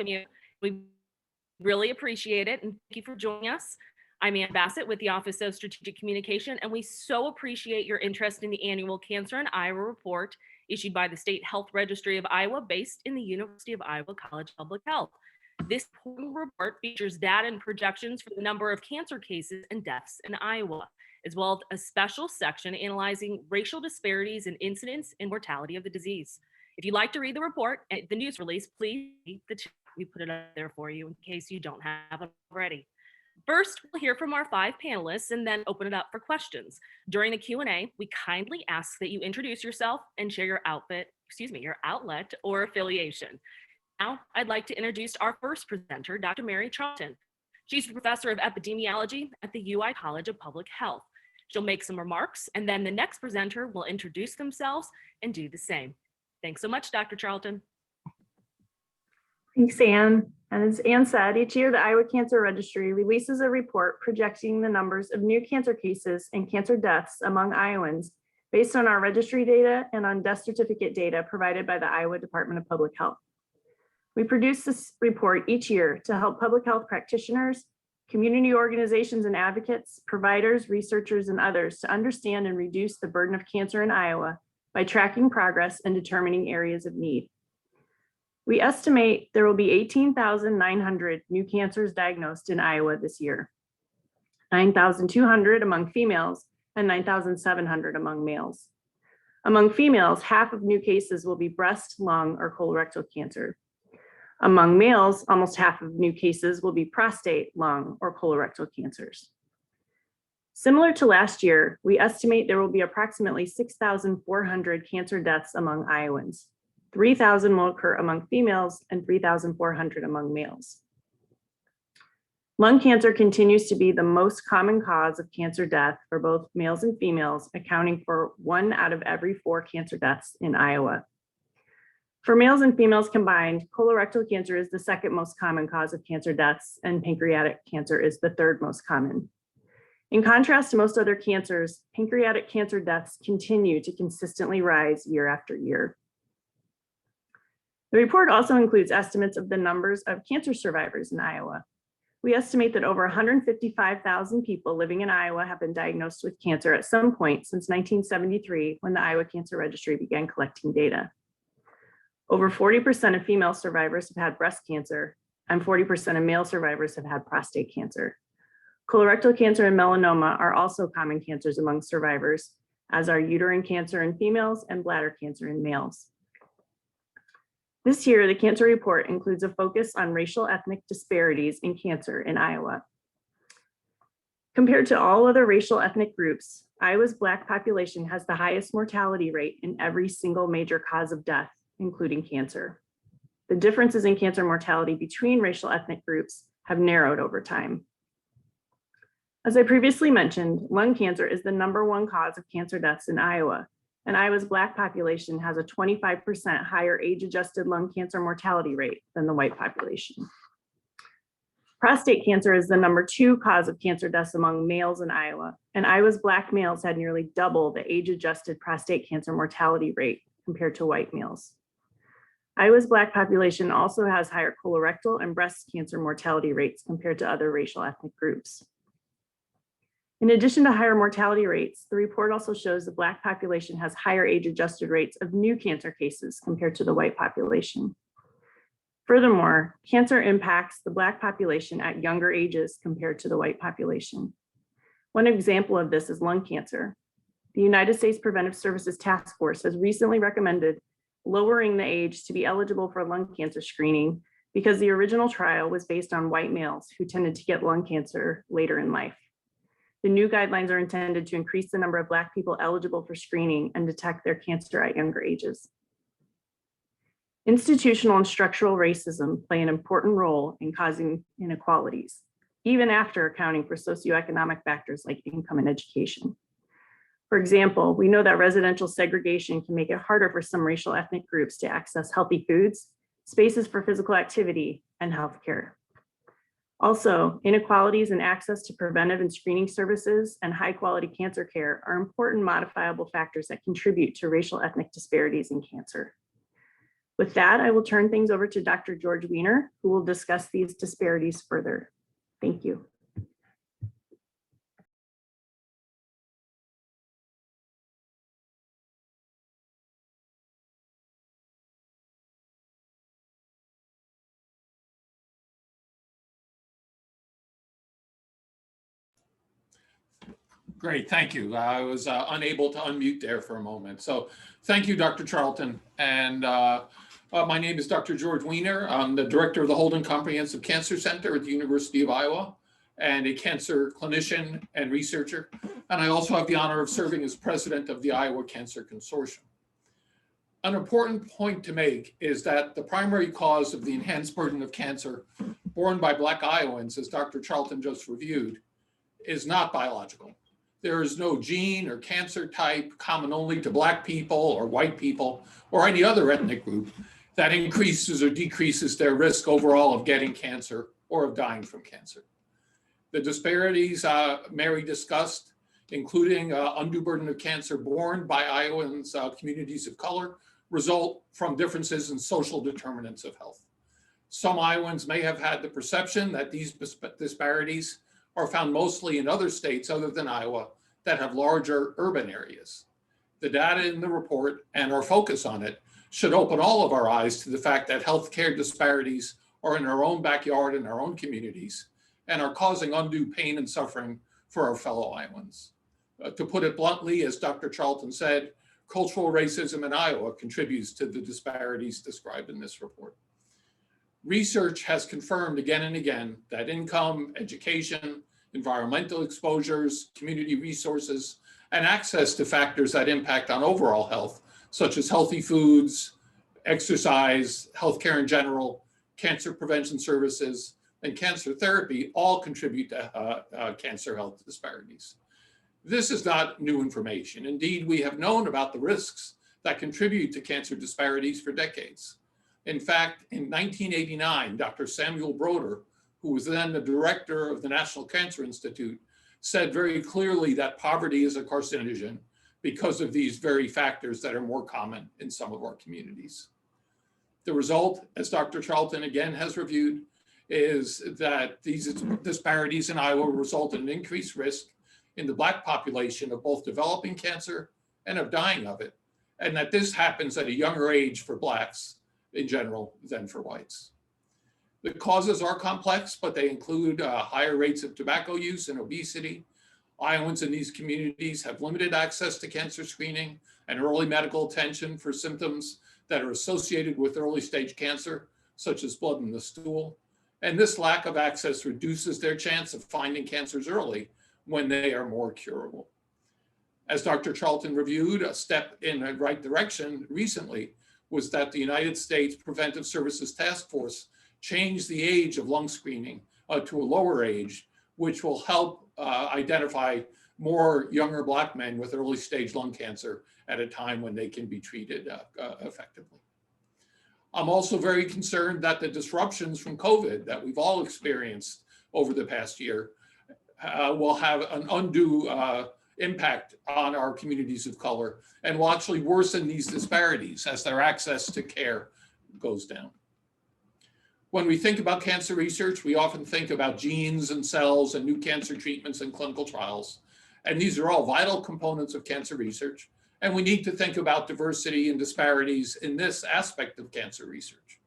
you. We really appreciate it, and thank you for joining us. I'm Ann Bassett with the Office of Strategic Communication, and we so appreciate your interest in the annual Cancer in Iowa report issued by the State Health Registry of Iowa, based in the University of Iowa College of Public Health. This important report features data and projections for the number of cancer cases and deaths in Iowa, as well as a special section analyzing racial disparities in incidence and mortality of the disease. If you'd like to read the report and the news release, please read the chat. We put it up there for you in case you don't have it already. First, we'll hear from our 5 panelists and then open it up for questions. During the Q&A, we kindly ask that you introduce yourself and share your outlet or affiliation. Now, I'd like to introduce our first presenter, Dr. Mary Charlton. She's a professor of epidemiology at the UI College of Public Health. She'll make some remarks, and then the next presenter will introduce themselves and do the same. Thanks so much, Dr. Charlton. Thanks, Ann. And as Ann said, each year the Iowa Cancer Registry releases a report projecting the numbers of new cancer cases and cancer deaths among Iowans based on our registry data and on death certificate data provided by the Iowa Department of Public Health. We produce this report each year to help public health practitioners, community organizations and advocates, providers, researchers, and others to understand and reduce the burden of cancer in Iowa by tracking progress and determining areas of need. We estimate there will be 18,900 new cancers diagnosed in Iowa this year, 9,200 among females and 9,700 among males. Among females, half of new cases will be breast, lung, or colorectal cancer. Among males, almost half of new cases will be prostate, lung, or colorectal cancers. Similar to last year, we estimate there will be approximately 6,400 cancer deaths among Iowans. 3,000 will occur among females and 3,400 among males. Lung cancer continues to be the most common cause of cancer death for both males and females, accounting for 1 out of every 4 cancer deaths in Iowa. For males and females combined, colorectal cancer is the second most common cause of cancer deaths, and pancreatic cancer is the third most common. In contrast to most other cancers, pancreatic cancer deaths continue to consistently rise year after year. The report also includes estimates of the numbers of cancer survivors in Iowa. We estimate that over 155,000 people living in Iowa have been diagnosed with cancer at some point since 1973, when the Iowa Cancer Registry began collecting data. Over 40% of female survivors have had breast cancer, and 40% of male survivors have had prostate cancer. Colorectal cancer and melanoma are also common cancers among survivors, as are uterine cancer in females and bladder cancer in males. This year, the cancer report includes a focus on racial ethnic disparities in cancer in Iowa. Compared to all other racial ethnic groups, Iowa's Black population has the highest mortality rate in every single major cause of death, including cancer. The differences in cancer mortality between racial ethnic groups have narrowed over time. As I previously mentioned, lung cancer is the #1 cause of cancer deaths in Iowa, and Iowa's Black population has a 25% higher age-adjusted lung cancer mortality rate than the white population. Prostate cancer is the #2 cause of cancer deaths among males in Iowa, and Iowa's Black males had nearly double the age-adjusted prostate cancer mortality rate compared to white males. Iowa's Black population also has higher colorectal and breast cancer mortality rates compared to other racial ethnic groups. In addition to higher mortality rates, the report also shows the Black population has higher age-adjusted rates of new cancer cases compared to the white population. Furthermore, cancer impacts the Black population at younger ages compared to the white population. One example of this is lung cancer. The United States Preventive Services Task Force has recently recommended lowering the age to be eligible for lung cancer screening because the original trial was based on white males who tended to get lung cancer later in life. The new guidelines are intended to increase the number of Black people eligible for screening and detect their cancer at younger ages. Institutional and structural racism play an important role in causing inequalities, even after accounting for socioeconomic factors like income and education. For example, we know that residential segregation can make it harder for some racial ethnic groups to access healthy foods, spaces for physical activity, and healthcare. Also, inequalities in access to preventive and screening services and high-quality cancer care are important modifiable factors that contribute to racial ethnic disparities in cancer. With that, I will turn things over to Dr. George Weiner, who will discuss these disparities further. Thank you. Great, thank you. I was unable to unmute there for a moment. So thank you, Dr. Charlton. And my name is Dr. George Weiner. I'm the director of the Holden Comprehensive Cancer Center at the University of Iowa and a cancer clinician and researcher. And I also have the honor of serving as president of the Iowa Cancer Consortium. An important point to make is that the primary cause of the enhanced burden of cancer borne by Black Iowans, as Dr. Charlton just reviewed, is not biological. There is no gene or cancer type common only to Black people or white people or any other ethnic group that increases or decreases their risk overall of getting cancer or of dying from cancer. The disparities Mary discussed, including undue burden of cancer borne by Iowans, communities of color, result from differences in social determinants of health. Some Iowans may have had the perception that these disparities are found mostly in other states other than Iowa that have larger urban areas. The data in the report and our focus on it should open all of our eyes to the fact that healthcare disparities are in our own backyard, in our own communities, and are causing undue pain and suffering for our fellow Iowans. To put it bluntly, as Dr. Charlton said, cultural racism in Iowa contributes to the disparities described in this report. Research has confirmed again and again that income, education, environmental exposures, community resources, and access to factors that impact on overall health, such as healthy foods, exercise, healthcare in general, cancer prevention services, and cancer therapy all contribute to cancer health disparities. This is not new information. Indeed, we have known about the risks that contribute to cancer disparities for decades. In fact, in 1989, Dr. Samuel Broder, who was then the director of the National Cancer Institute, said very clearly that poverty is a carcinogen because of these very factors that are more common in some of our communities. The result, as Dr. Charlton again has reviewed, is that these disparities in Iowa result in increased risk in the Black population of both developing cancer and of dying of it, and that this happens at a younger age for Blacks in general than for whites. The causes are complex, but they include higher rates of tobacco use and obesity. Iowans in these communities have limited access to cancer screening and early medical attention for symptoms that are associated with early stage cancer, such as blood in the stool. And this lack of access reduces their chance of finding cancers early when they are more curable. As Dr. Charlton reviewed, a step in the right direction recently was that the United States Preventive Services Task Force changed the age of lung screening to a lower age, which will help identify more younger Black men with early stage lung cancer at a time when they can be treated effectively. I'm also very concerned that the disruptions from COVID that we've all experienced over the past year will have an undue impact on our communities of color and will actually worsen these disparities as their access to care goes down. When we think about cancer research, we often think about genes and cells and new cancer treatments and clinical trials. And these are all vital components of cancer research. And we need to think about diversity and disparities in this aspect of cancer research.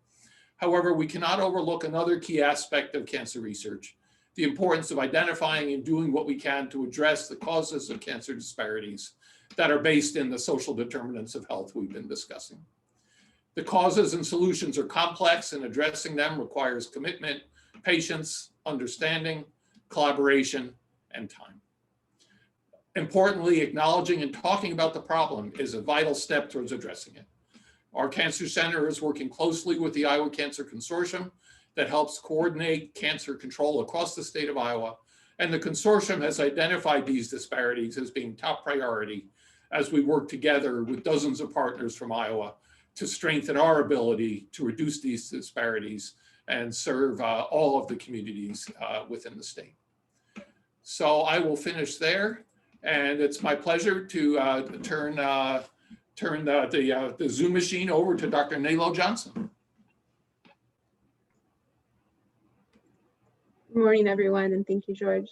However, we cannot overlook another key aspect of cancer research, the importance of identifying and doing what we can to address the causes of cancer disparities that are based in the social determinants of health we've been discussing. The causes and solutions are complex, and addressing them requires commitment, patience, understanding, collaboration, and time. Importantly, acknowledging and talking about the problem is a vital step towards addressing it. Our Cancer Center is working closely with the Iowa Cancer Consortium that helps coordinate cancer control across the state of Iowa, and the consortium has identified these disparities as being top priority as we work together with dozens of partners from Iowa to strengthen our ability to reduce these disparities and serve all of the communities within the state. So I will finish there, and it's my pleasure to turn turn the Zoom machine over to Dr. Nalo Johnson. Good morning, everyone, and thank you, George.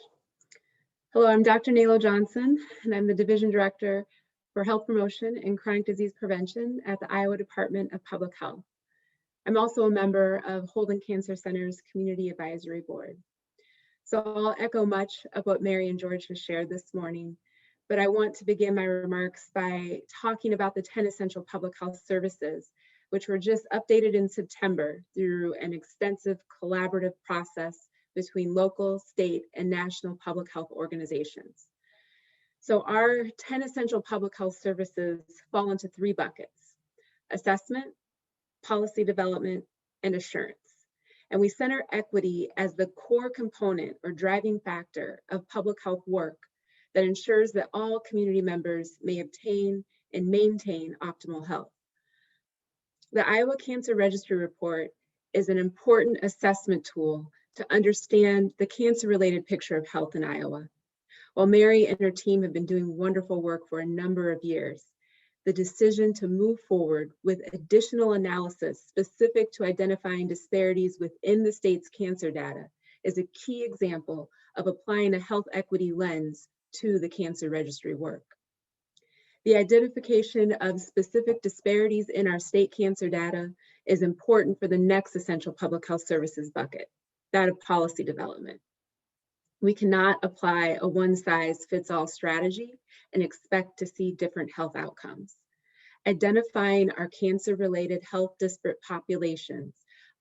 Hello, I'm Dr. Nalo Johnson, and I'm the Division Director for Health Promotion and Chronic Disease Prevention at the Iowa Department of Public Health. I'm also a member of Holden Cancer Center's Community Advisory Board. So I'll echo much of what Mary and George have shared this morning, but I want to begin my remarks by talking about the 10 essential public health services, which were just updated in September through an extensive collaborative process between local, state, and national public health organizations. So our 10 essential public health services fall into 3 buckets: assessment, policy development, and assurance. And we center equity as the core component or driving factor of public health work that ensures that all community members may obtain and maintain optimal health. The Iowa Cancer Registry report is an important assessment tool to understand the cancer-related picture of health in Iowa. While Mary and her team have been doing wonderful work for a number of years, the decision to move forward with additional analysis specific to identifying disparities within the state's cancer data is a key example of applying a health equity lens to the cancer registry work. The identification of specific disparities in our state cancer data is important for the next essential public health services bucket, that of policy development. We cannot apply a one-size-fits-all strategy and expect to see different health outcomes. Identifying our cancer-related health disparate populations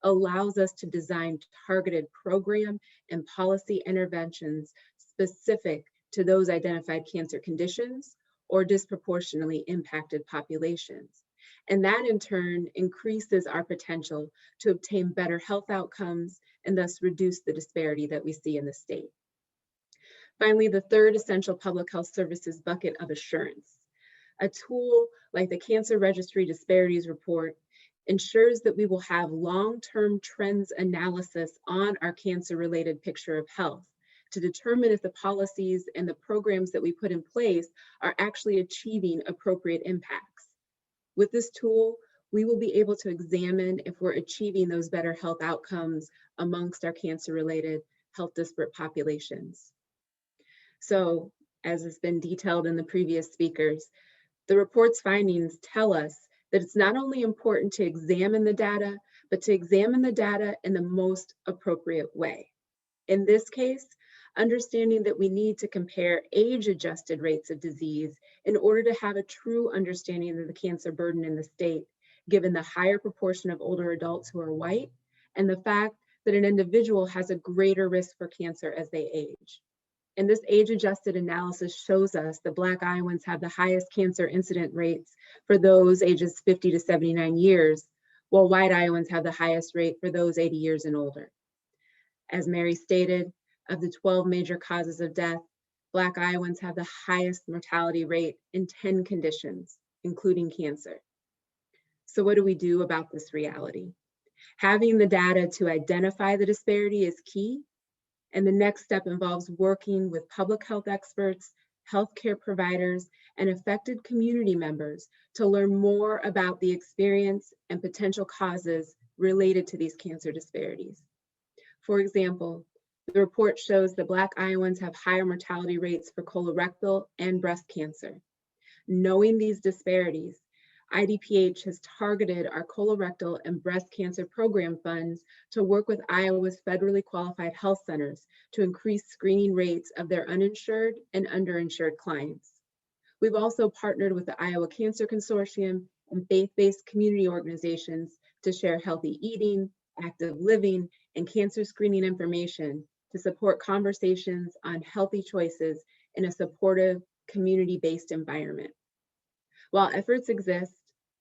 allows us to design targeted program and policy interventions specific to those identified cancer conditions or disproportionately impacted populations. And that in turn increases our potential to obtain better health outcomes and thus reduce the disparity that we see in the state. Finally, the third essential public health services bucket of assurance. A tool like the Cancer Registry Disparities Report ensures that we will have long-term trends analysis on our cancer-related picture of health to determine if the policies and the programs that we put in place are actually achieving appropriate impacts. With this tool, we will be able to examine if we're achieving those better health outcomes amongst our cancer-related health disparate populations. So, as has been detailed in the previous speakers, the report's findings tell us that it's not only important to examine the data, but to examine the data in the most appropriate way. In this case, understanding that we need to compare age-adjusted rates of disease in order to have a true understanding of the cancer burden in the state, given the higher proportion of older adults who are white, and the fact that an individual has a greater risk for cancer as they age. And this age-adjusted analysis shows us that Black Iowans have the highest cancer incident rates for those ages 50 to 79 years, while white Iowans have the highest rate for those 80 years and older. As Mary stated, of the 12 major causes of death, Black Iowans have the highest mortality rate in 10 conditions, including cancer. So what do we do about this reality? Having the data to identify the disparity is key. And the next step involves working with public health experts, healthcare providers, and affected community members to learn more about the experience and potential causes related to these cancer disparities. For example, the report shows that Black Iowans have higher mortality rates for colorectal and breast cancer. Knowing these disparities, IDPH has targeted our colorectal and breast cancer program funds to work with Iowa's federally qualified health centers to increase screening rates of their uninsured and underinsured clients. We've also partnered with the Iowa Cancer Consortium and faith-based community organizations to share healthy eating, active living, and cancer screening information to support conversations on healthy choices in a supportive, community-based environment. While efforts exist,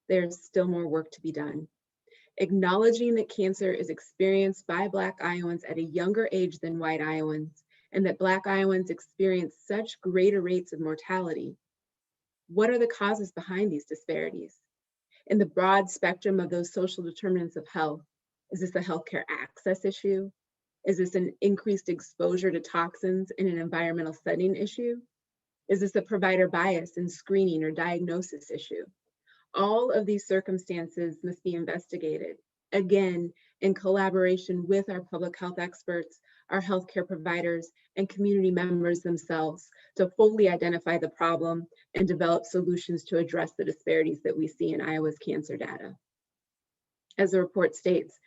there's still more work to be done. Acknowledging that cancer is experienced by Black Iowans at a younger age than white Iowans, and that Black Iowans experience such greater rates of mortality. What are the causes behind these disparities? In the broad spectrum of those social determinants of health, is this a healthcare access issue? Is this an increased exposure to toxins in an environmental setting issue? Is this a provider bias in screening or diagnosis issue? All of these circumstances must be investigated, again, in collaboration with our public health experts, our healthcare providers, and community members themselves to fully identify the problem and develop solutions to address the disparities that we see in Iowa's cancer data. As the report states,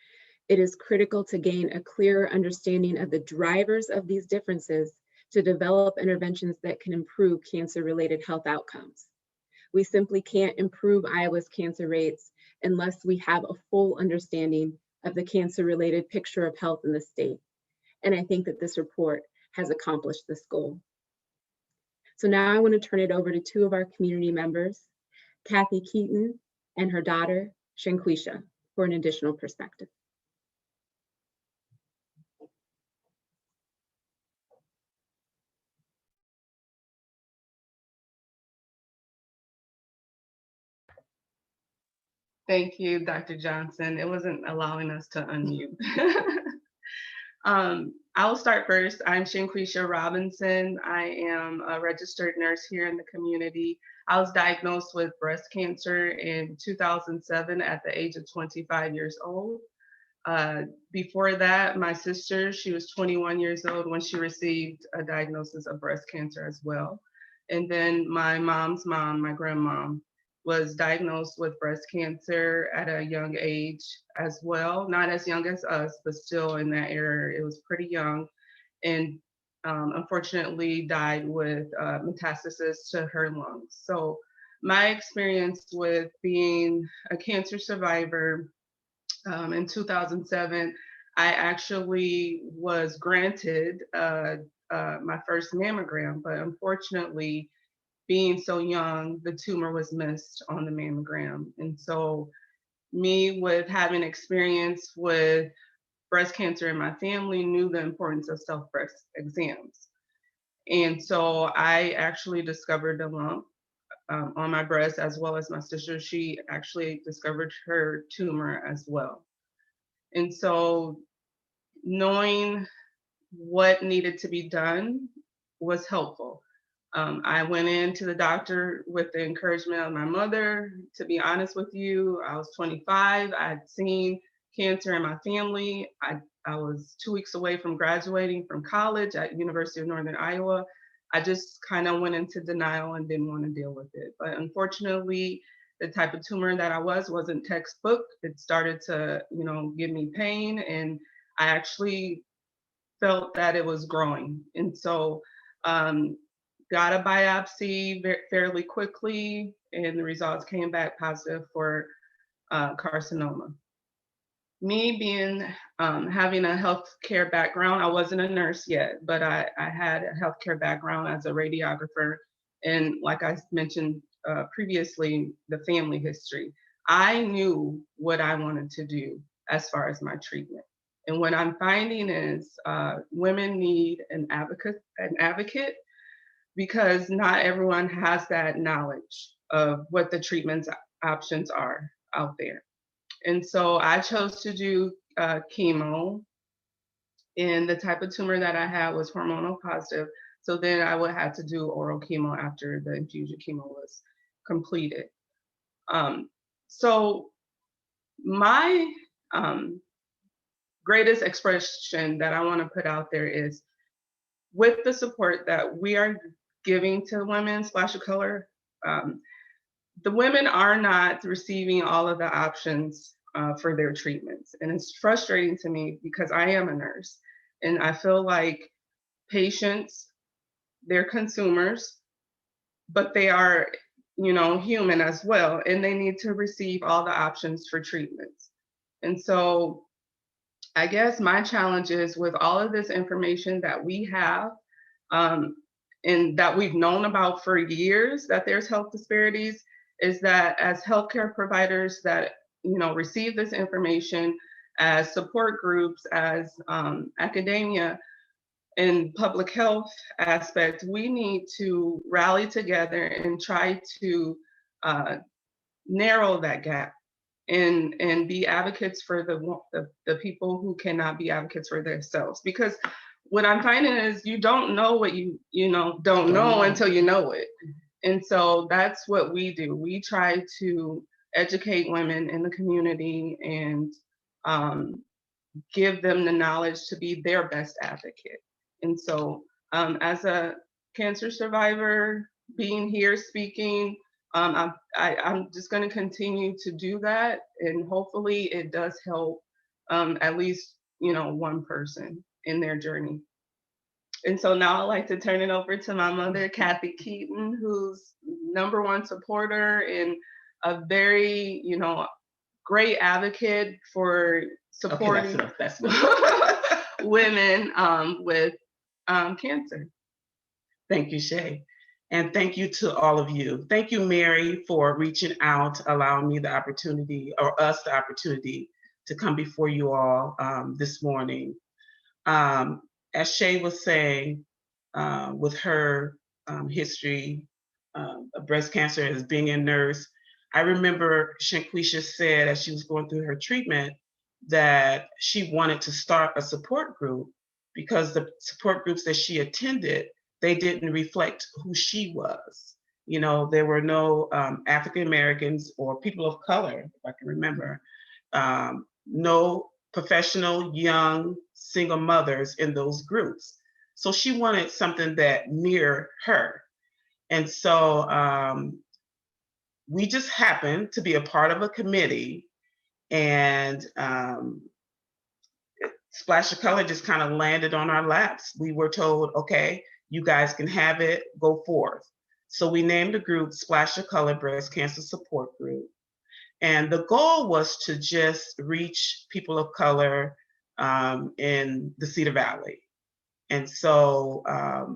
it is critical to gain a clearer understanding of the drivers of these differences to develop interventions that can improve cancer-related health outcomes. We simply can't improve Iowa's cancer rates unless we have a full understanding of the cancer-related picture of health in the state. And I think that this report has accomplished this goal. So now I want to turn it over to two of our community members, Kathy Keaton and her daughter, Shanquisha, for an additional perspective. Thank you, Dr. Johnson. It wasn't allowing us to unmute. I'll start first. I'm Shanquisha Robinson. I am a registered nurse here in the community. I was diagnosed with breast cancer in 2007 at the age of 25 years old. Before that, my sister, she was 21 years old when she received a diagnosis of breast cancer as well. And then my mom's mom, my grandmom, was diagnosed with breast cancer at a young age as well. Not as young as us, but still in that era, it was pretty young. And unfortunately died with metastasis to her lungs. So my experience with being a cancer survivor in 2007, I actually was granted my first mammogram, but unfortunately, being so young, the tumor was missed on the mammogram. And so me with having experience with breast cancer in my family knew the importance of self-breast exams. And so I actually discovered a lump on my breast, as well as my sister. She actually discovered her tumor as well. And so knowing what needed to be done was helpful. I went into the doctor with the encouragement of my mother. To be honest with you, I was 25. I had seen cancer in my family. I was 2 weeks away from graduating from college at University of Northern Iowa. I just kind of went into denial and didn't want to deal with it. But unfortunately, the type of tumor that I wasn't textbook. It started to, give me pain, and I actually felt that it was growing. And so got a biopsy fairly quickly, and the results came back positive for carcinoma. Me being having a healthcare background, I wasn't a nurse yet, but I had a healthcare background as a radiographer, and like I mentioned previously, the family history. I knew what I wanted to do as far as my treatment. And what I'm finding is women need an advocate, because not everyone has that knowledge of what the treatment options are out there. And so I chose to do chemo, and the type of tumor that I had was hormonal positive. So then I would have to do oral chemo after the infusion chemo was completed. So my greatest expression that I want to put out there is, with the support that we are giving to women, Splash of Color, the women are not receiving all of the options for their treatments. And it's frustrating to me because I am a nurse, and I feel like patients, they're consumers, but they are, human as well, and they need to receive all the options for treatments. And so I guess my challenge is, with all of this information that we have, and that we've known about for years, that there's health disparities, is that as healthcare providers that receive this information, as support groups, as academia and public health aspect, we need to rally together and try to narrow that gap and be advocates for the people who cannot be advocates for themselves. Because what I'm finding is, you don't know what you don't know until you know it. And so that's what we do. We try to educate women in the community and give them the knowledge to be their best advocate. And so as a cancer survivor, being here speaking, I'm just going to continue to do that, and hopefully it does help at least, you know, one person in their journey. And so now I'd like to turn it over to my mother, Kathy Keaton, who's #1 supporter and a very, you know, great advocate for supporting that's women with cancer. Thank you, Shay. And thank you to all of you. Thank you, Mary, for reaching out, allowing me the opportunity, or us the opportunity, to come before you all this morning. As Shay was saying, with her history of breast cancer as being a nurse, I remember Shanquisha said as she was going through her treatment that she wanted to start a support group because the support groups that she attended, they didn't reflect who she was. You know, there were no African Americans or people of color, if I can remember, no professional young single mothers in those groups. So she wanted something that mirrored her. And so we just happened to be a part of a committee, and Splash of Color just kind of landed on our laps. We were told, okay, you guys can have it, go forth. So we named the group Splash of Color Breast Cancer Support Group. And the goal was to just reach people of color in the Cedar Valley. And so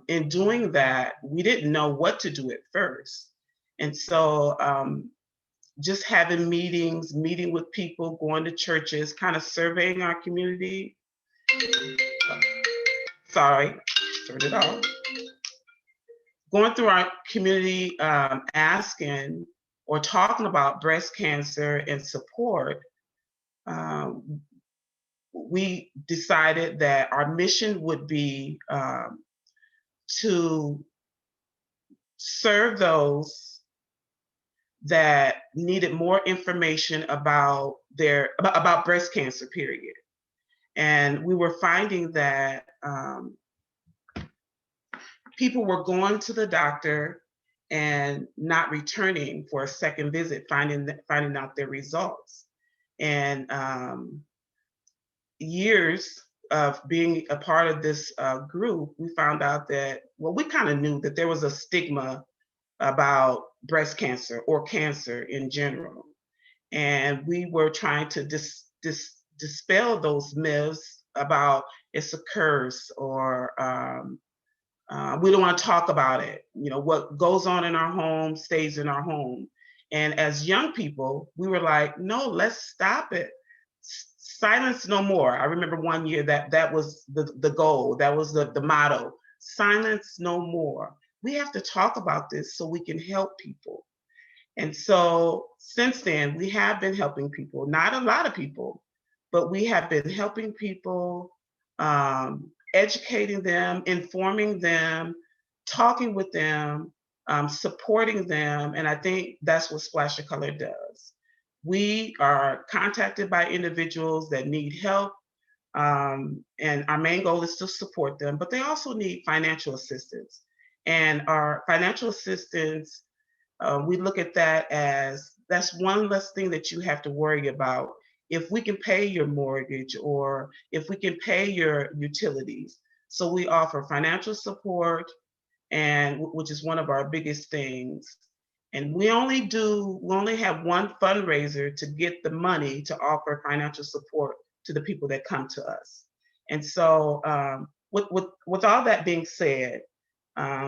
in doing that, we didn't know what to do at first. And so just having meetings, meeting with people, going to churches, kind of surveying our community. Sorry, turn it off. Going through our community, asking or talking about breast cancer and support, we decided that our mission would be to serve those that needed more information about about breast cancer, period. And we were finding that people were going to the doctor and not returning for a second visit, finding out their results. And years of being a part of this group, we found out that, well, we kind of knew that there was a stigma about breast cancer or cancer in general. And we were trying to dispel those myths about it's a curse, or we don't want to talk about it. You know, what goes on in our home stays in our home. And as young people, we were like, no, let's stop it. Silence no more. I remember one year that was the goal. That was the motto. Silence no more. We have to talk about this so we can help people. And so since then, we have been helping people, not a lot of people, but we have been helping people, educating them, informing them, talking with them, supporting them. And I think that's what Splash of Color does. We are contacted by individuals that need help, and our main goal is to support them, but they also need financial assistance. And our financial assistance, we look at that as that's one less thing that you have to worry about. If we can pay your mortgage, or if we can pay your utilities. So we offer financial support, and which is one of our biggest things. And we only have one fundraiser to get the money to offer financial support to the people that come to us. And so with all that being said,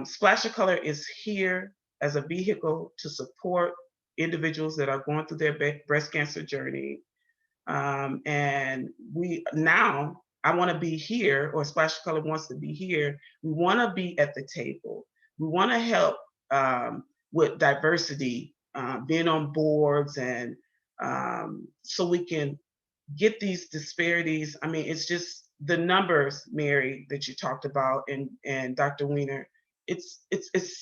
Splash of Color is here as a vehicle to support individuals that are going through their breast cancer journey. And I want to be here, or Splash of Color wants to be here. We want to be at the table. We want to help with diversity, being on boards, and so we can get these disparities. I mean, it's just the numbers, Mary, that you talked about, and Dr. Weiner. It's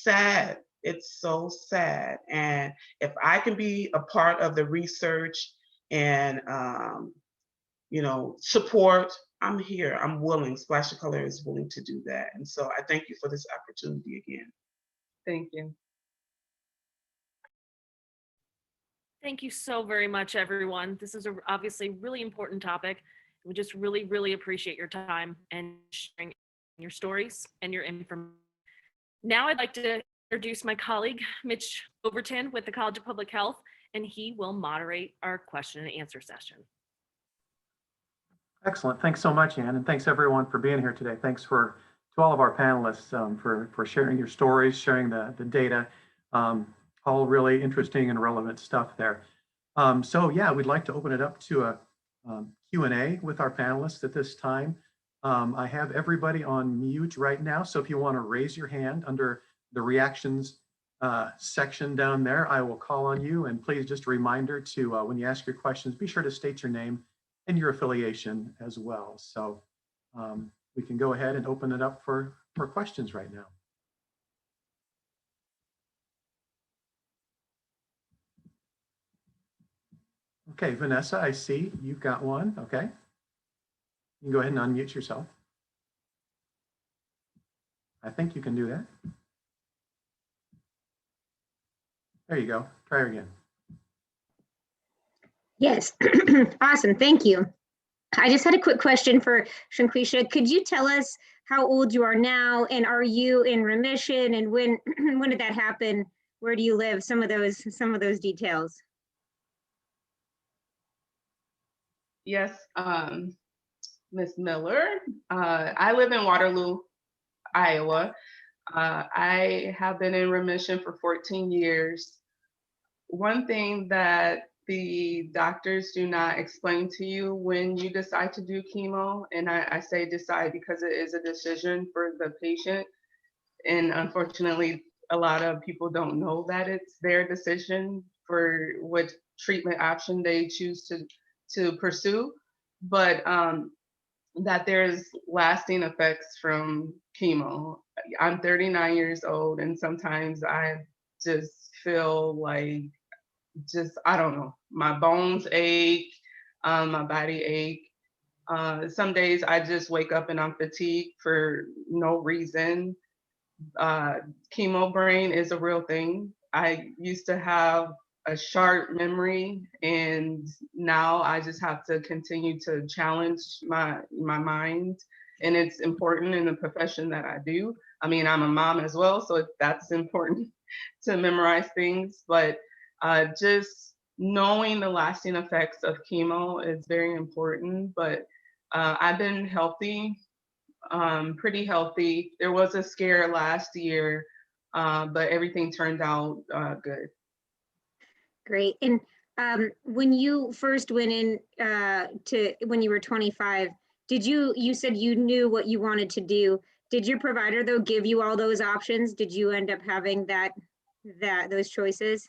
sad It's so sad. And if I can be a part of the research and, support, I'm here. I'm willing. Splash of Color is willing to do that. And so I thank you for this opportunity again. Thank you. Thank you so very much, everyone. This is obviously really important topic. We just really, really appreciate your time and sharing your stories and your information. Now I'd like to introduce my colleague, Mitch Overton with the College of Public Health, and he will moderate our question and answer session. Excellent. Thanks so much, Ann, and thanks everyone for being here today. Thanks to all of our panelists for sharing your stories, sharing the data. All really interesting and relevant stuff there. So yeah, we'd like to open it up to a Q&A with our panelists at this time. I have everybody on mute right now, so if you want to raise your hand under the reactions section down there, I will call on you. And please, just a reminder to, when you ask your questions, be sure to state your name and your affiliation as well. So we can go ahead and open it up for questions right now. Okay, Vanessa, I see you've got one. Okay. You can go ahead and unmute yourself. I think you can do that. There you go. Try again. Yes, awesome, thank you. I just had a quick question for Shanquisha. Could you tell us how old you are now, and are you in remission, and when when did that happen? Where do you live? Some of those details. Yes, Ms. Miller. I live in Waterloo, Iowa. I have been in remission for 14 years. One thing that the doctors do not explain to you when you decide to do chemo, and I say decide because it is a decision for the patient, and unfortunately, a lot of people don't know that it's their decision for what treatment option they choose to pursue, but that there's lasting effects from chemo. I'm 39 years old, and sometimes I just feel like, I don't know, my bones ache, my body ache. Some days I just wake up and I'm fatigued for no reason. Chemo brain is a real thing. I used to have a sharp memory, and now I just have to continue to challenge my mind. And it's important in the profession that I do. I mean, I'm a mom as well, so that's important to memorize things, but just knowing the lasting effects of chemo is very important. But I've been healthy, pretty healthy. There was a scare last year, but everything turned out good. Great. And when you first went in when you were 25, you said you knew what you wanted to do. Did your provider though give you all those options? Did you end up having those choices?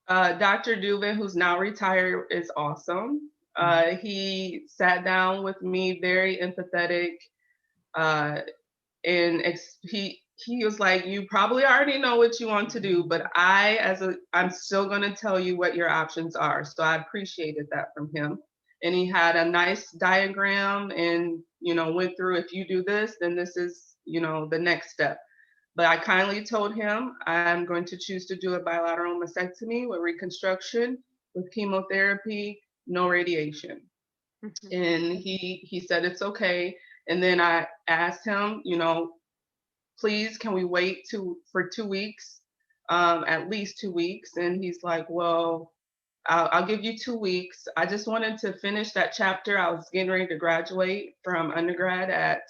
Dr. Dubin, who's now retired, is awesome. He sat down with me, very empathetic, and he was like, you probably already know what you want to do, but I'm still going to tell you what your options are. So I appreciated that from him. And he had a nice diagram and, went through, if you do this, then this is, the next step. But I kindly told him I'm going to choose to do a bilateral mastectomy with reconstruction, with chemotherapy, no radiation. Mm-hmm. And he said it's okay. And then I asked him, please, can we wait for 2 weeks, at least 2 weeks? And he's like, well, I'll give you 2 weeks. I just wanted to finish that chapter. I was getting ready to graduate from undergrad at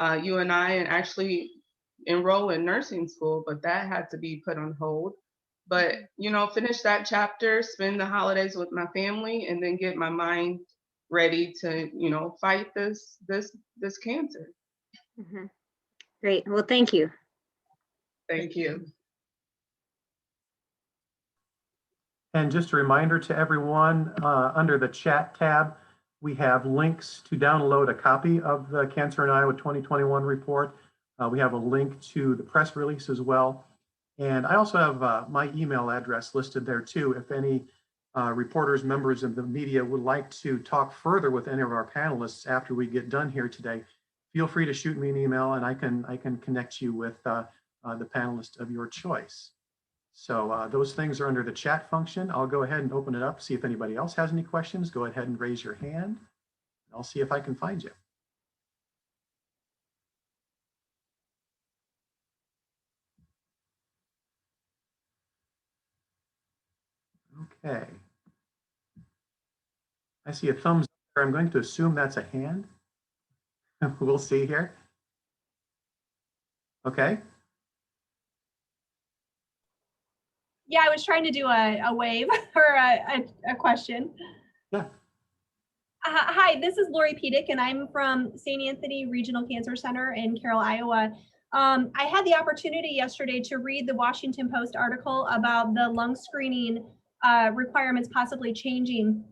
UNI and actually enroll in nursing school, but that had to be put on hold. But, finish that chapter, spend the holidays with my family, and then get my mind ready to, fight this cancer. Mm-hmm. Great. Well, thank you. Thank you. And just a reminder to everyone, under the chat tab, we have links to download a copy of the Cancer in Iowa 2021 report. We have a link to the press release as well. And I also have my email address listed there too. If any reporters, members of the media would like to talk further with any of our panelists after we get done here today, feel free to shoot me an email and I can connect you with the panelist of your choice. So those things are under the chat function. I'll go ahead and open it up, see if anybody else has any questions. Go ahead and raise your hand. I'll see if I can find you. Okay. I see a thumbs up there. I'm going to assume that's a hand. We'll see here. Okay. Yeah, I was trying to do a wave or a question. Yeah. Hi, this is Lori Pedic, and I'm from St. Anthony Regional Cancer Center in Carroll, Iowa. I had the opportunity yesterday to read the Washington Post article about the lung screening requirements possibly changing.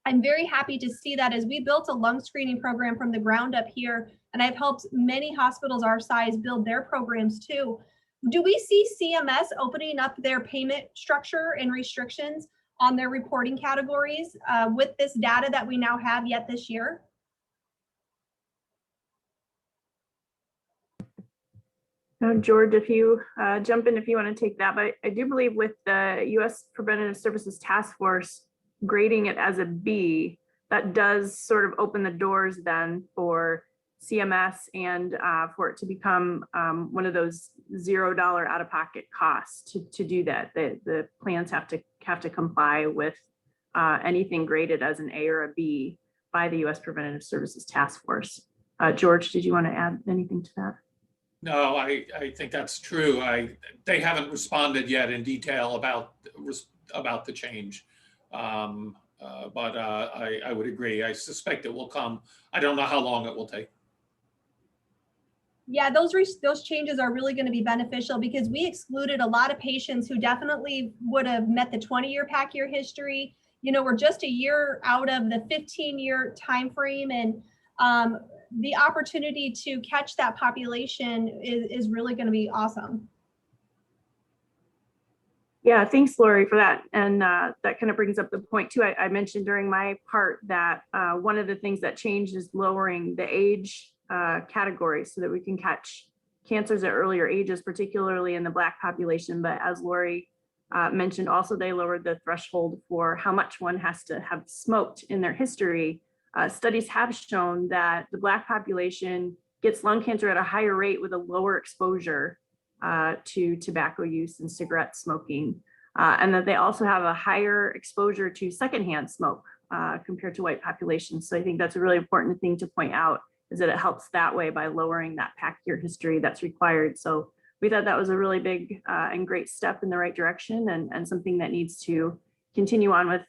I'm very happy to see that as we built a lung screening program from the ground up here, and I've helped many hospitals our size build their programs too. Do we see CMS opening up their payment structure and restrictions on their reporting categories with this data that we now have yet this year? George, if you jump in if you want to take that, but I do believe with the U.S. Preventative Services Task Force grading it as a B, that does sort of open the doors then for CMS and for it to become one of those $0 out-of-pocket costs to do that. The plans have to comply with anything graded as an A or a B by the U.S. Preventative Services Task Force. George, did you want to add anything to that? No, I think that's true. They haven't responded yet in detail about the change. But I would agree. I suspect it will come. I don't know how long it will take. Yeah, those changes are really going to be beneficial because we excluded a lot of patients who definitely would have met the 20-year PAC year history. You know, we're just a year out of the 15-year time frame, and the opportunity to catch that population is really going to be awesome. Yeah, thanks, Lori, for that. And that kind of brings up the point too. I mentioned during my part that one of the things that changed is lowering the age category so that we can catch cancers at earlier ages, particularly in the Black population. But as Lori mentioned, also they lowered the threshold for how much one has to have smoked in their history. Studies have shown that the Black population gets lung cancer at a higher rate with a lower exposure to tobacco use and cigarette smoking, and that they also have a higher exposure to secondhand smoke compared to white populations. So I think that's a really important thing to point out, is that it helps that way by lowering that PAC year history that's required. So we thought that was a really big and great step in the right direction, and something that needs to continue on with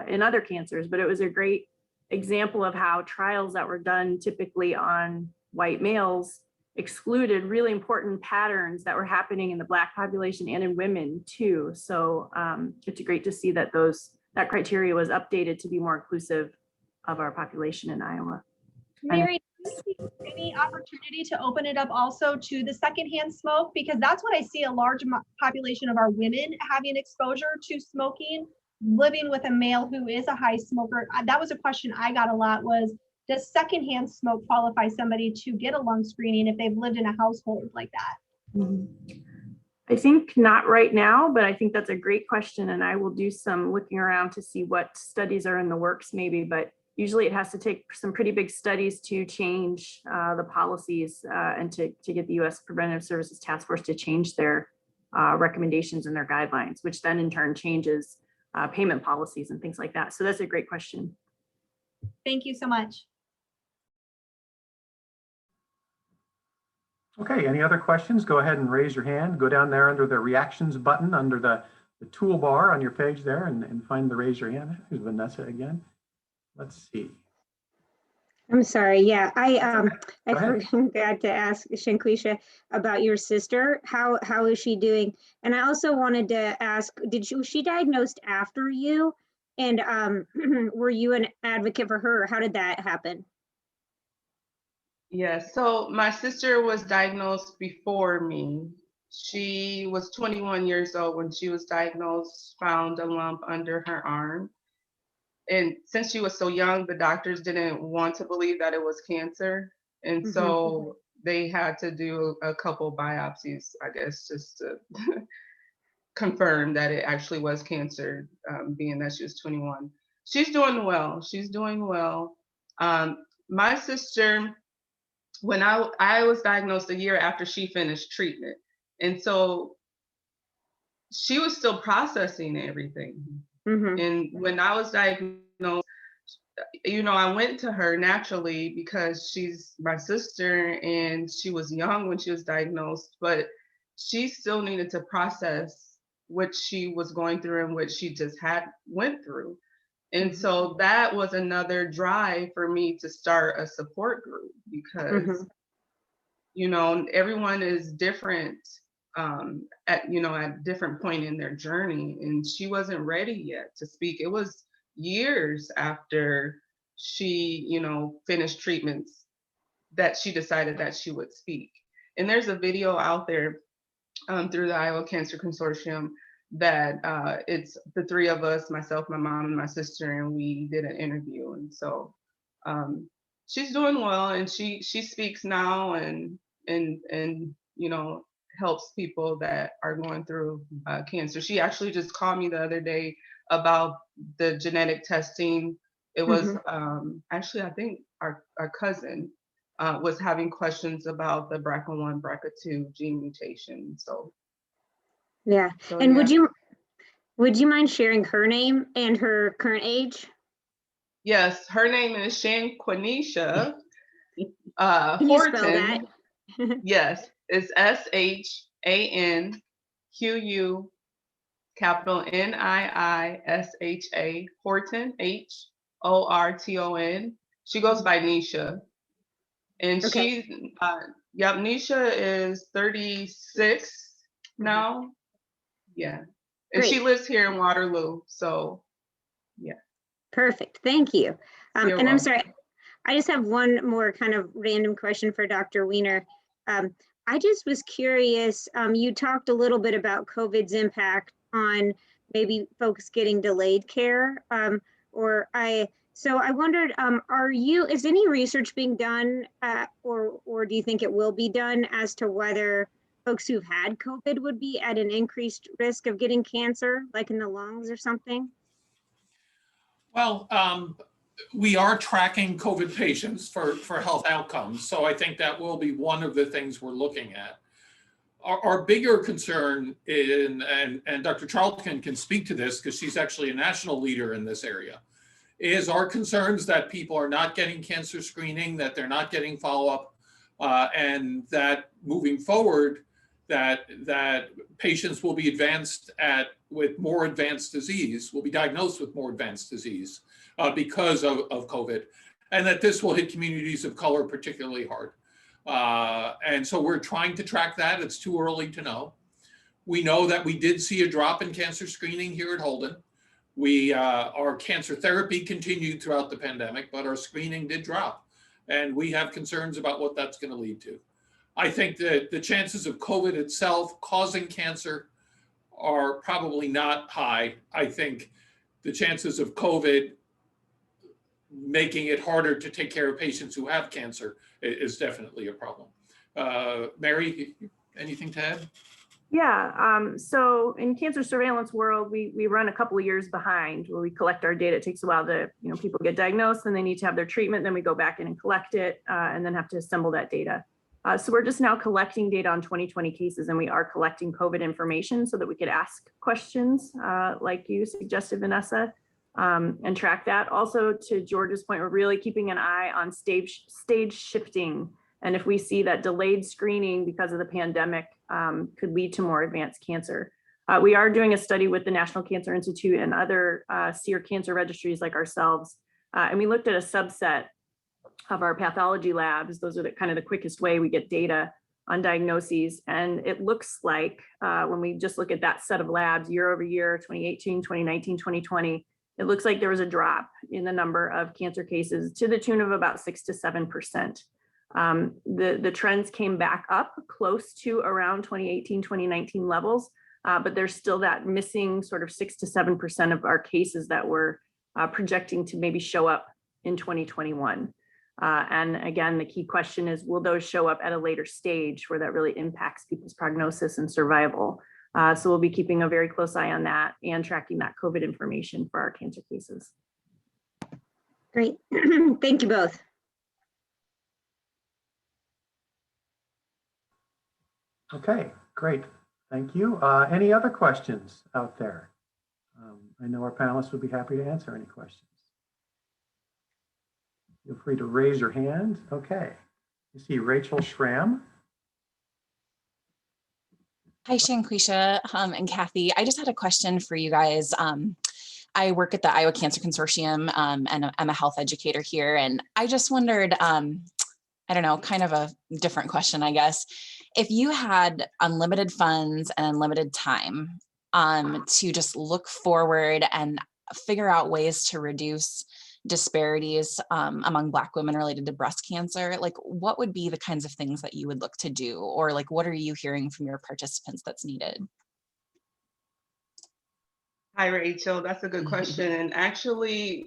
in other cancers. But it was a great example of how trials that were done typically on white males excluded really important patterns that were happening in the Black population and in women too. So it's great to see that that criteria was updated to be more inclusive of our population in Iowa. Mary, do you see any opportunity to open it up also to the secondhand smoke? Because that's what I see a large population of our women having exposure to smoking, living with a male who is a high smoker. That was a question I got a lot, was does secondhand smoke qualify somebody to get a lung screening if they've lived in a household like that? Mm-hmm. I think not right now, but I think that's a great question. And I will do some looking around to see what studies are in the works maybe, but usually it has to take some pretty big studies to change the policies and to get the U.S. Preventative Services Task Force to change their recommendations and their guidelines, which then in turn changes payment policies and things like that. So that's a great question. Thank you so much. Okay, any other questions? Go ahead and raise your hand. Go down there under the reactions button under the toolbar on your page there and find the raise your hand. Here's Vanessa again. Let's see. I'm sorry. Yeah, I forgot to ask Shanquisha about your sister. How is she doing? And I also wanted to ask, was she diagnosed after you? And were you an advocate for her? How did that happen? Yes, so my sister was diagnosed before me. She was 21 years old when she was diagnosed, found a lump under her arm. And since she was so young, the doctors didn't want to believe that it was cancer. And so they had to do a couple biopsies, I guess, just to confirm that it actually was cancer, being that she was 21. She's doing well. She's doing well. My sister, when I was diagnosed a year after she finished treatment. And so she was still processing everything. And when I was diagnosed, you know, I went to her naturally because she's my sister and she was young when she was diagnosed, but she still needed to process what she was going through and what she just had went through. And so that was another drive for me to start a support group because, you know, everyone is different at different point in their journey, and she wasn't ready yet to speak. It was years after she, you know, finished treatments that she decided that she would speak. And there's a video out there through the Iowa Cancer Consortium that it's the three of us, myself, my mom, and my sister, and we did an interview. And so she's doing well, and she speaks now and you know, helps people that are going through cancer. She actually just called me the other day about the genetic testing. It was actually, I think our cousin was having questions about the BRCA1, BRCA2 gene mutation. So yeah. And would you mind sharing her name and her current age? Yes, her name is Shanquisha Can you spell that? Yes, it's SHANQU capital NIISHA Horton, HORTON. She goes by Nisha. And Okay. Nisha is 36 now. Yeah. And Great. she lives here in Waterloo. So yeah. Perfect. Thank you. You're And I'm welcome. sorry, I just have one more kind of random question for Dr. Weiner. I just was curious, you talked a little bit about COVID's impact on maybe folks getting delayed care. So I wondered, is any research being done or do you think it will be done as to whether folks who've had COVID would be at an increased risk of getting cancer, like in the lungs or something? Well, we are tracking COVID patients for health outcomes. So I think that will be one of the things we're looking at. Our bigger concern and Dr. Charlton can speak to this because she's actually a national leader in this area, is our concerns that people are not getting cancer screening, that they're not getting follow-up, and that moving forward, that patients will be with more advanced disease, will be diagnosed with more advanced disease because of COVID, and that this will hit communities of color particularly hard. And so we're trying to track that. It's too early to know. We know that we did see a drop in cancer screening here at Holden. Our cancer therapy continued throughout the pandemic, but our screening did drop. And we have concerns about what that's going to lead to. I think that the chances of COVID itself causing cancer are probably not high. I think the chances of COVID making it harder to take care of patients who have cancer is definitely a problem. Mary, anything to add? Yeah, so in cancer surveillance world, we run a couple of years behind where we collect our data. It takes a while to, people get diagnosed and they need to have their treatment. Then we go back in and collect it and then have to assemble that data. So we're just now collecting data on 2020 cases, and we are collecting COVID information so that we could ask questions like you suggested, Vanessa, and track that. Also, to George's point, we're really keeping an eye on stage shifting. And if we see that delayed screening because of the pandemic could lead to more advanced cancer. We are doing a study with the National Cancer Institute and other SEER cancer registries like ourselves. And we looked at a subset of our pathology labs. Those are the quickest way we get data on diagnoses. And it looks like when we just look at that set of labs year over year, 2018, 2019, 2020, it looks like there was a drop in the number of cancer cases to the tune of about 6 to 7%. The trends came back up close to around 2018, 2019 levels, but there's still that missing sort of 6 to 7% of our cases that we're projecting to maybe show up in 2021. And again, the key question is, will those show up at a later stage where that really impacts people's prognosis and survival? So we'll be keeping a very close eye on that and tracking that COVID information for our cancer cases. Great. Thank you both. Okay, great. Thank you. Any other questions out there? I know our panelists would be happy to answer any questions. Feel free to raise your hand. Okay. You see Rachel Schramm. Hi, Shanquisha and Kathy. I just had a question for you guys. I work at the Iowa Cancer Consortium and I'm a health educator here. And I just wondered, I don't know, kind of a different question, I guess. If you had unlimited funds and unlimited time to just look forward and figure out ways to reduce disparities among Black women related to breast cancer, like what would be the kinds of things that you would look to do? Or like, what are you hearing from your participants that's needed? Hi, Rachel. That's a good question. And actually,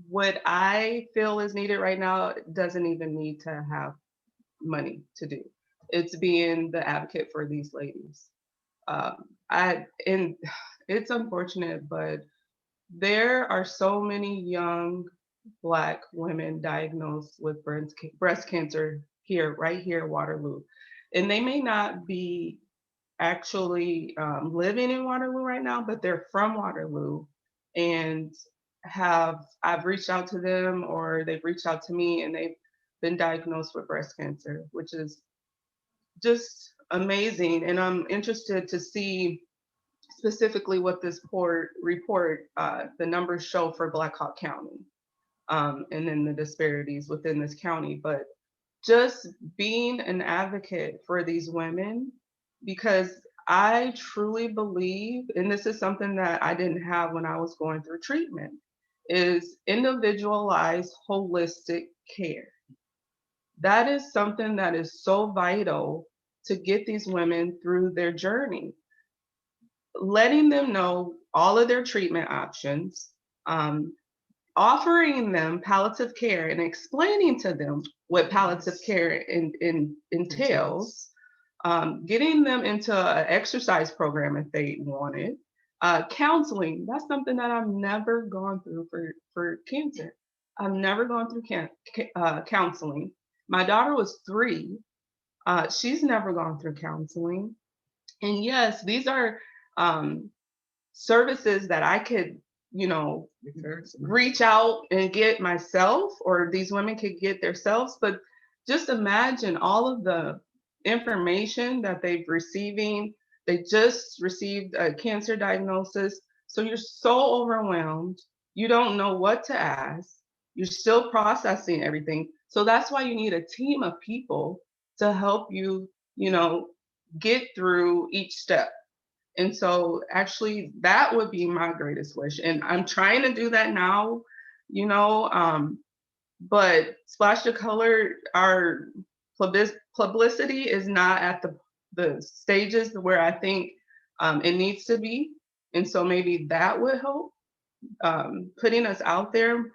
what I feel is needed right now doesn't even need to have money to do. It's being the advocate for these ladies. And it's unfortunate, but there are so many young Black women diagnosed with breast cancer right here in Waterloo. And they may not be actually living in Waterloo right now, but they're from Waterloo and I've reached out to them or they've reached out to me and they've been diagnosed with breast cancer, which is just amazing. And I'm interested to see specifically what this report, the numbers show for Black Hawk County, and then the disparities within this county. But just being an advocate for these women, because I truly believe, and this is something that I didn't have when I was going through treatment, is individualized holistic care. That is something that is so vital to get these women through their journey. Letting them know all of their treatment options, offering them palliative care and explaining to them what palliative care entails, getting them into an exercise program if they want it, counseling. That's something that I've never gone through for cancer. I've never gone through counseling. My daughter was 3. She's never gone through counseling. And yes, these are services that I could, reach out and get myself, or these women could get themselves. But just imagine all of the information that they've receiving. They just received a cancer diagnosis. So you're so overwhelmed. You don't know what to ask. You're still processing everything. So that's why you need a team of people to help you, get through each step. And so actually that would be my greatest wish. And I'm trying to do that now, but Splash of Color, our publicity is not at the stages where I think it needs to be. And so maybe that would help, putting us out there.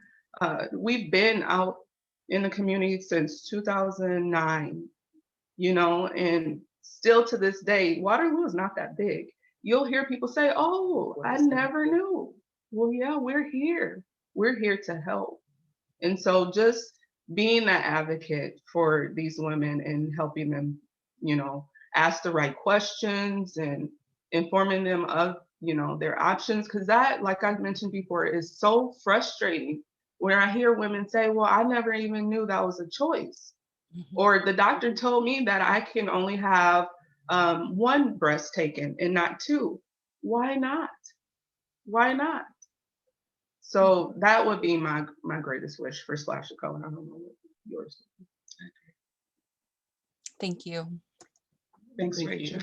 We've been out in the community since 2009, and still to this day, Waterloo is not that big. You'll hear people say, oh, I never knew. Well, yeah, we're here. We're here to help. And so just being that advocate for these women and helping them, ask the right questions and informing them of, their options. Because that, like I mentioned before, is so frustrating when I hear women say, well, I never even knew that was a choice. Mm-hmm. Or the doctor told me that I can only have 1 breast taken and not 2. Why not? Why not? So that would be my greatest wish for Splash of Color. I don't know what yours is. Thank you. Thanks, Rachel.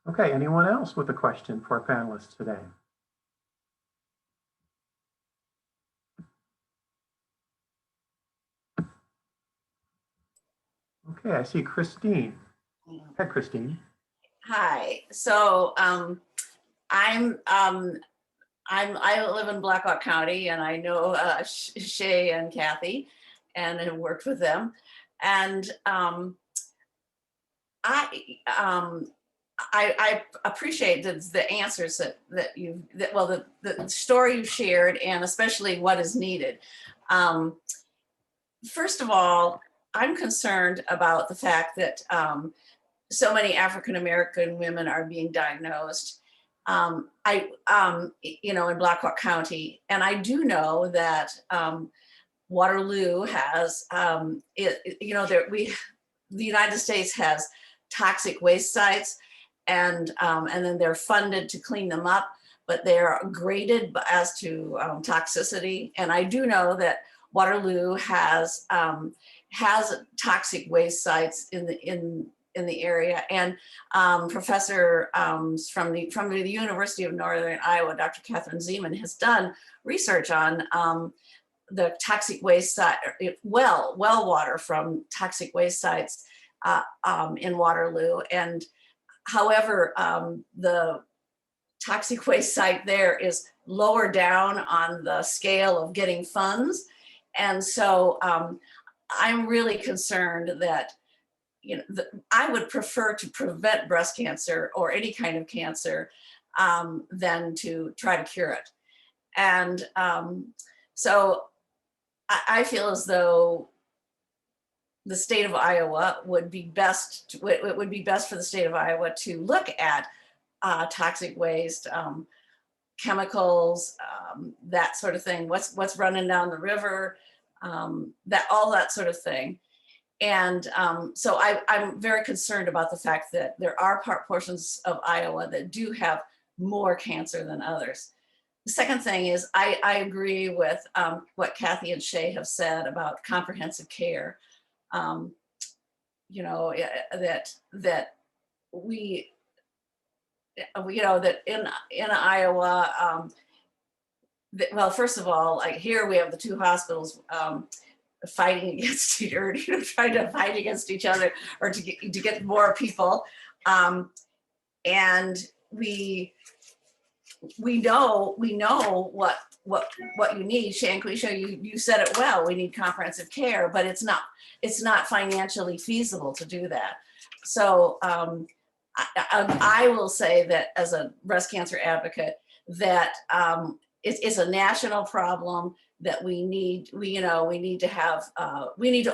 Okay, anyone else with a question for our panelists today? Okay, I see Christine. Hi, Christine. Hi. So I live in Blackhawk County, and I know Shay and Kathy, and have worked with them. And I appreciate the answers that the story you shared, and especially what is needed. First of all, I'm concerned about the fact that so many African American women are being diagnosed. In Blackhawk County, and I do know that Waterloo has, the United States has toxic waste sites, and then they're funded to clean them up, but they're graded as to toxicity. And I do know that Waterloo has toxic waste sites in the area, and professor from the University of Northern Iowa, Dr. Catherine Zeman, has done research on the toxic waste site, well water from toxic waste sites in Waterloo. And however, the toxic waste site there is lower down on the scale of getting funds. And so I'm really concerned that I would prefer to prevent breast cancer or any kind of cancer than to try to cure it. And so I feel as though the state of Iowa would be best. It would be best for the state of Iowa to look at toxic waste, chemicals, that sort of thing. What's running down the river, all that sort of thing. And so I'm very concerned about the fact that there are portions of Iowa that do have more cancer than others. The second thing is I agree with what Kathy and Shay have said about comprehensive care. That in Iowa, well, first of all, like here we have the two hospitals fighting against each other, trying to fight against each other, or to get more people, and we know what you need. Shanquisha, you said it well. We need comprehensive care, but it's not financially feasible to do that. So I will say that as a breast cancer advocate, that it's a national problem that we need to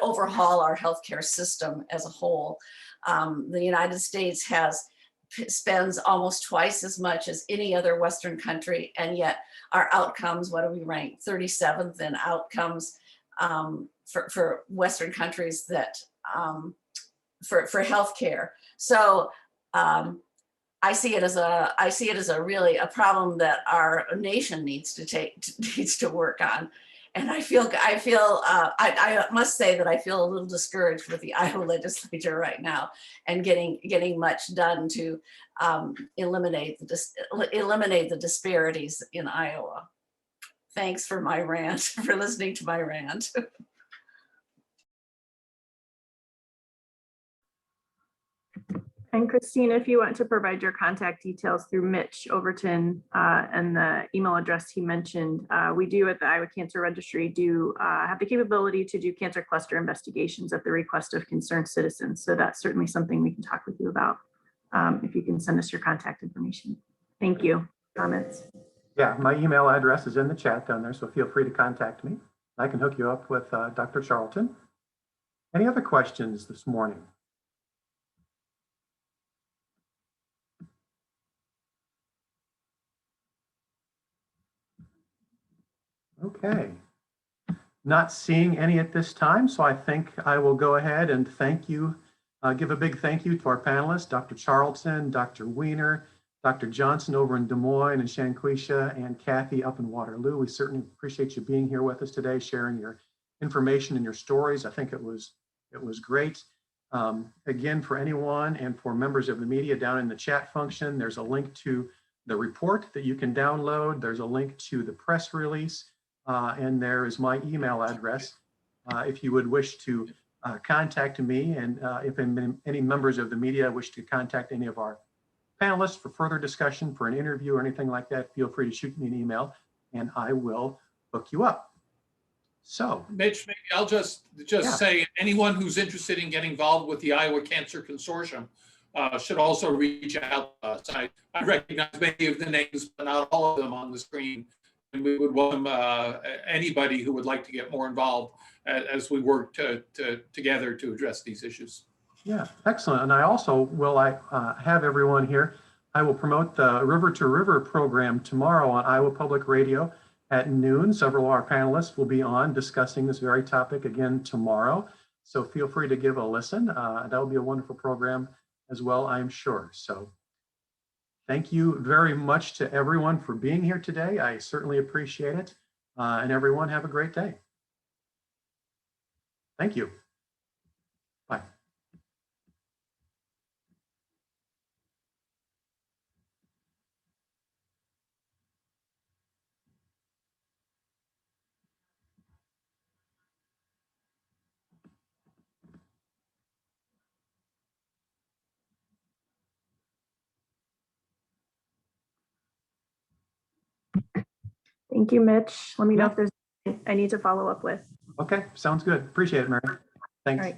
overhaul our healthcare system as a whole. The United States spends almost twice as much as any other Western country, and yet our outcomes, what do we rank? 37th in outcomes for Western countries that for healthcare. So I see it as a really a problem that our nation needs to work on. And I must say that I feel a little discouraged with the Iowa legislature right now, and getting much done to eliminate the disparities in Iowa. Thanks for my rant, for listening to my rant. And Christine, if you want to provide your contact details through Mitch Overton and the email address he mentioned, we do at the Iowa Cancer Registry have the capability to do cancer cluster investigations at the request of concerned citizens. So that's certainly something we can talk with you about if you can send us your contact information. Thank you. Comments? Yeah, my email address is in the chat down there, so feel free to contact me. I can hook you up with Dr. Charlton. Any other questions this morning? Okay, not seeing any at this time, so I think I will go ahead and thank you, give a big thank you to our panelists, Dr. Charlton, Dr. Weiner, Dr. Johnson over in Des Moines, and Shanquisha and Kathy up in Waterloo. We certainly appreciate you being here with us today, sharing your information and your stories. I think it was great. Again, for anyone and for members of the media, down in the chat function, there's a link to the report that you can download. There's a link to the press release. And there is my email address if you would wish to contact me. And if any members of the media wish to contact any of our panelists for further discussion, for an interview or anything like that, feel free to shoot me an email and I will hook you up. So, Mitch, maybe I'll just Yeah. say anyone who's interested in getting involved with the Iowa Cancer Consortium should also reach out to us. I recognize many of the names, but not all of them on the screen. And we would welcome anybody who would like to get more involved as we work together to address these issues. yeah, excellent. And I also will have everyone here. I will promote the River to River program tomorrow on Iowa Public Radio at noon. Several of our panelists will be on discussing this very topic again tomorrow. So feel free to give a listen. That will be a wonderful program as well, I'm sure. So thank you very much to everyone for being here today. I certainly appreciate it. And everyone have a great day. Thank you. Bye. Thank you, Mitch. Let me know Yeah. if there's anything I need to follow up with. Okay, sounds good. Appreciate it, Mary. All Thanks. right.